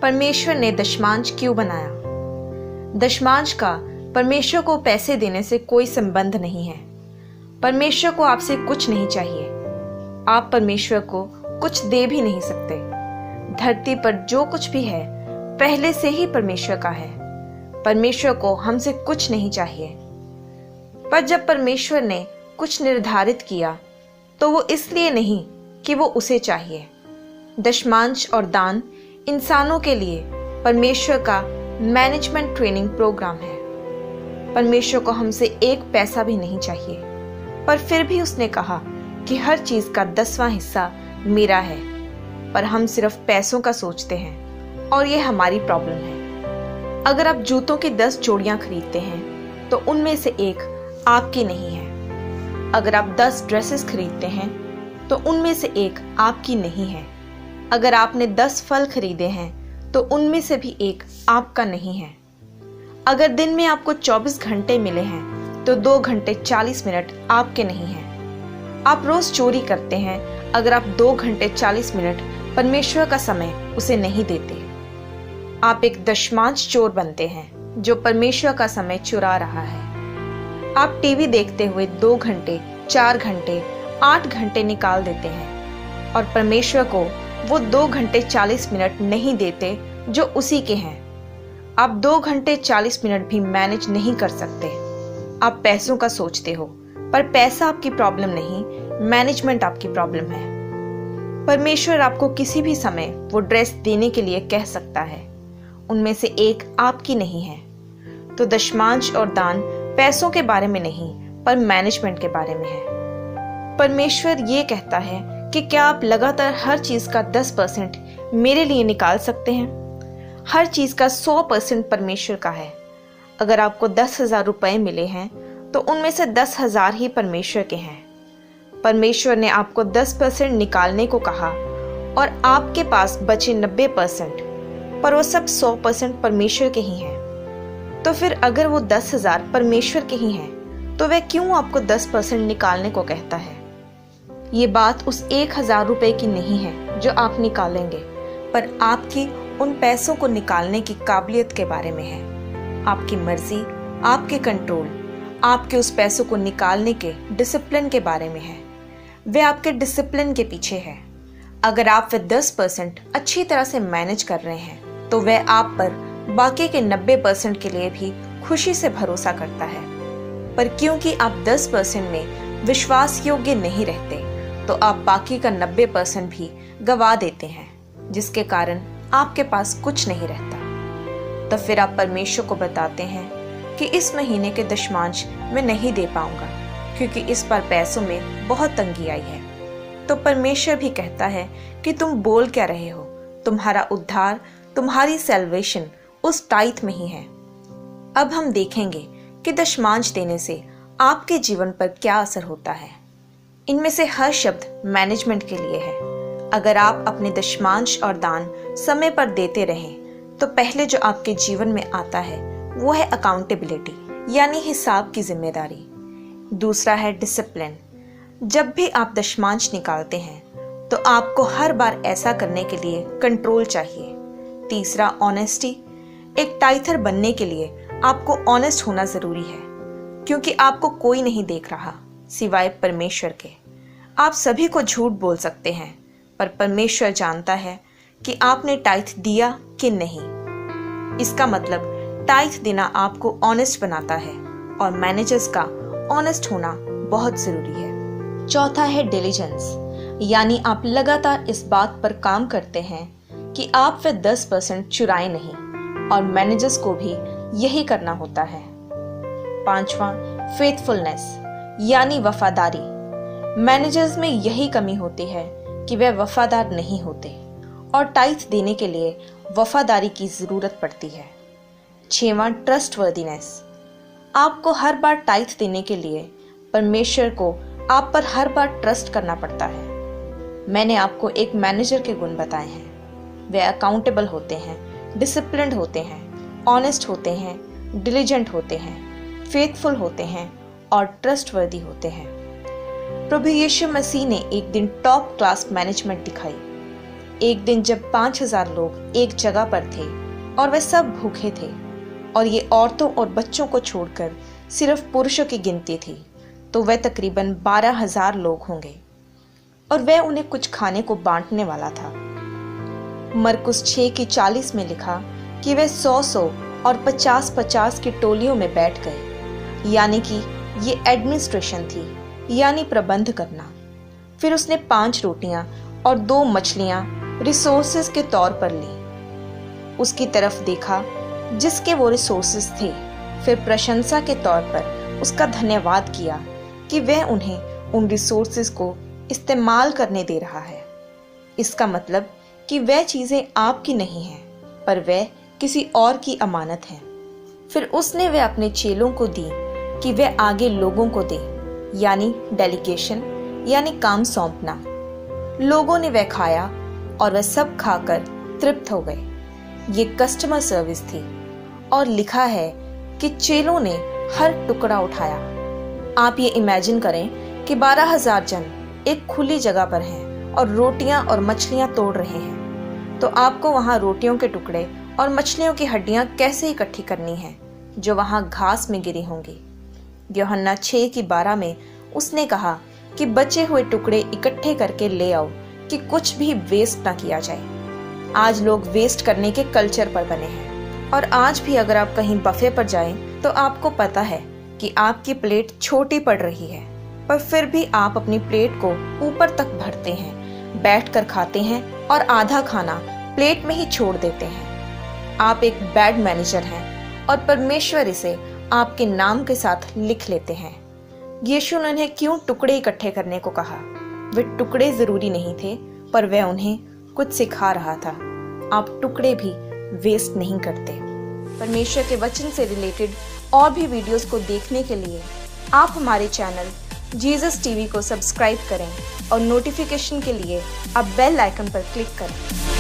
परमेश्वर ने दशमांश क्यों बनाया? दशमांश का परमेश्वर को पैसे देने से कोई संबंध नहीं है। परमेश्वर को आपसे कुछ नहीं चाहिए। आप परमेश्वर को कुछ दे भी नहीं सकते। धरती पर जो कुछ भी है पहले से ही परमेश्वर का है। परमेश्वर को हमसे कुछ नहीं चाहिए। पर जब परमेश्वर ने कुछ निर्धारित किया तो वो इसलिए नहीं कि वो उसे चाहिए। दशमांश और दान इंसानों के लिए परमेश्वर का मैनेजमेंट ट्रेनिंग प्रोग्राम है। परमेश्वर को हमसे एक पैसा भी नहीं चाहिए, पर फिर भी उसने कहा कि हर चीज का 10वां हिस्सा मेरा है। पर हम सिर्फ पैसों का सोचते हैं और ये हमारी प्रॉब्लम है। अगर आप जूतों की 10 जोड़ियां खरीदते हैं तो उनमें से एक आपकी नहीं है। अगर आप 10 ड्रेसेस खरीदते हैं तो उनमें से एक आपकी नहीं है। अगर आपने 10 फल खरीदे हैं तो उनमें से भी एक आपका नहीं है। अगर दिन में आपको 24 घंटे मिले हैं तो 2 घंटे 40 मिनट आपके नहीं हैं। आप रोज चोरी करते हैं, अगर आप 2 घंटे 40 मिनट परमेश्वर का समय उसे नहीं देते। आप एक दशमांश चोर बनते हैं जो परमेश्वर का समय चुरा रहा है। आप टीवी देखते हुए 2 घंटे 4 घंटे 8 घंटे निकाल देते हैं और परमेश्वर को वो 2 घंटे 40 मिनट नहीं देते जो उसी के हैं। आप 2 घंटे 40 मिनट भी मैनेज नहीं कर सकते। आप पैसों का सोचते हो, पर पैसा आपकी प्रॉब्लम नहीं, मैनेजमेंट आपकी प्रॉब्लम है। परमेश्वर आपको किसी भी समय वो ड्रेस देने के लिए कह सकता है, उनमें से एक आपकी नहीं है। तो दशमांश और दान पैसों के बारे में नहीं, पर मैनेजमेंट के बारे में है। परमेश्वर ये कहता है कि क्या आप लगातार हर चीज का 10% मेरे लिए निकाल सकते हैं? हर चीज का 100% परमेश्वर का है। अगर आपको 10,000 रुपए मिले हैं तो उनमें से 10,000 ही परमेश्वर के हैं। परमेश्वर ने आपको 10% निकालने को कहा और आपके पास बचे 90%, पर वो सब 100% परमेश्वर के ही हैं। तो फिर अगर वो 10,000 परमेश्वर के ही हैं तो वह क्यों आपको 10% निकालने को कहता है? ये बात उस 1,000 रुपए की नहीं है जो आप निकालेंगे, पर आपकी उन पैसों को निकालने की काबिलियत के बारे में है। आपकी मर्जी, आपके कंट्रोल, आपके उस पैसों को निकालने के डिसिप्लिन के बारे में है। वे आपके डिसिप्लिन के पीछे है। अगर आप वे 10% अच्छी तरह से मैनेज कर रहे हैं तो वह आप पर बाकी के 90% के लिए भी खुशी से भरोसा करता है। पर क्योंकि आप 10% में विश्वास योग्य नहीं रहते तो आप बाकी का 90% भी गवा देते हैं, जिसके कारण आपके पास कुछ नहीं रहता। तो फिर आप परमेश्वर को बताते हैं कि इस महीने के दशमांश मैं नहीं दे पाऊंगा क्योंकि इस बार पैसों में बहुत तंगी आई है। तो परमेश्वर भी कहता है कि तुम बोल क्या रहे हो, तुम्हारा उद्धार, तुम्हारी सैल्वेशन उस टाइथ में ही है। अब हम देखेंगे कि दशमांश देने से आपके जीवन पर क्या असर होता है। इनमें से हर शब्द मैनेजमेंट के लिए है। अगर आप अपने दशमांश और दान समय पर देते रहें तो पहले जो आपके जीवन में आता है वो है अकाउंटेबिलिटी, यानी हिसाब की जिम्मेदारी। दूसरा है डिसिप्लिन। जब भी आप दशमांश निकालते हैं तो आपको हर बार ऐसा करने के लिए कंट्रोल चाहिए। तीसरा ऑनेस्टी। एक टाइथर बनने के लिए आपको ऑनेस्ट होना जरूरी है, क्योंकि आपको कोई नहीं देख रहा सिवाय परमेश्वर के। आप सभी को झूठ बोल सकते हैं, पर परमेश्वर जानता है कि आपने टाइथ दिया कि नहीं। इसका मतलब टाइथ देना आपको ऑनेस्ट बनाता है और मैनेजर्स का ऑनेस्ट होना बहुत जरूरी है। चौथा है डिलीजेंस, यानी आप लगातार इस बात पर काम करते हैं कि आप वे 10% चुराए नहीं, और मैनेजर्स को भी यही करना होता है। पांचवा फेथफुलनेस, यानी वफादारी। मैनेजर्स में यही कमी होती है कि वे वफादार नहीं होते और टाइथ देने के लिए वफादारी की जरूरत पड़ती है। 6वां ट्रस्टवर्दीनेस। आपको हर बार टाइथ देने के लिए परमेश्वर को आप पर हर बार ट्रस्ट करना पड़ता है। मैंने आपको एक मैनेजर के गुण बताए हैं। वे अकाउंटेबल होते हैं, डिसिप्लिन्ड होते हैं, ऑनेस्ट होते हैं, डिलीजेंट होते हैं, फेथफुल होते हैं और ट्रस्टवर्दी होते हैं। प्रभु यीशु मसीह ने एक दिन टॉप क्लास मैनेजमेंट दिखाई। एक दिन जब 5000 लोग एक जगह पर थे और वे सब भूखे थे और ये औरतों और बच्चों को छोड़कर सिर्फ पुरुषों की गिनती थी, तो वह तकरीबन 12000 लोग होंगे और वह उन्हें कुछ खाने को बांटने वाला था। मरकुस 6:40 में लिखा कि वे 100 और 50 की टोलियों में बैठ गए, यानी कि ये एडमिनिस्ट्रेशन थी, यानी प्रबंध करना। फिर उसने 5 रोटियां और 2 मछलियां रिसोर्सेज के तौर पर ली। उसकी तरफ देखा जिसके वो रिसोर्सेज थे, फिर प्रशंसा के तौर पर उसका धन्यवाद किया कि वह उन्हें उन रिसोर्सेज को इस्तेमाल करने दे रहा है। इसका मतलब कि वह चीज़ें आपकी नहीं हैं, पर वह किसी और की अमानत हैं। फिर उसने वह अपने चेलों को दी कि वह आगे लोगों को दे, यानी डेलीगेशन, यानी काम सौंपना। लोगों ने वह खाया और वह सब खाकर तृप्त हो गए। ये कस्टमर सर्विस थी और लिखा है कि चेलों ने हर टुकड़ा उठाया। आप ये इमेजिन करें कि 12000 जन एक खुली जगह पर हैं और रोटियां और मछलियां तोड़ रहे हैं, तो आपको वहां रोटियों के टुकड़े और मछलियों की हड्डियां कैसे इकट्ठी करनी हैं जो वहां घास में गिरी होंगी। यूहन्ना 6:12 में उसने कहा कि बचे हुए टुकड़े इकट्ठे करके ले आओ कि कुछ भी वेस्ट ना किया जाए। आज लोग वेस्ट करने के कल्चर पर बने हैं और आज भी अगर आप कहीं बफे पर जाएं तो आपको पता है कि आपकी प्लेट छोटी पड़ रही है, पर फिर भी आप अपनी प्लेट को ऊपर तक भरते हैं, बैठकर खाते हैं और आधा खाना प्लेट में ही छोड़ देते हैं। आप एक बैड मैनेजर हैं और परमेश्वर इसे आपके नाम के साथ लिख लेते हैं। यीशु ने उन्हें क्यों टुकड़े इकट्ठे करने को कहा? वे टुकड़े जरूरी नहीं थे, पर वह उन्हें कुछ सिखा रहा था। आप टुकड़े भी वेस्ट नहीं करते। परमेश्वर के वचन से रिलेटेड और भी वीडियोस को देखने के लिए आप हमारे चैनल जीसस टीवी को सब्सक्राइब करें और नोटिफिकेशन के लिए आप बेल आइकन पर क्लिक करें।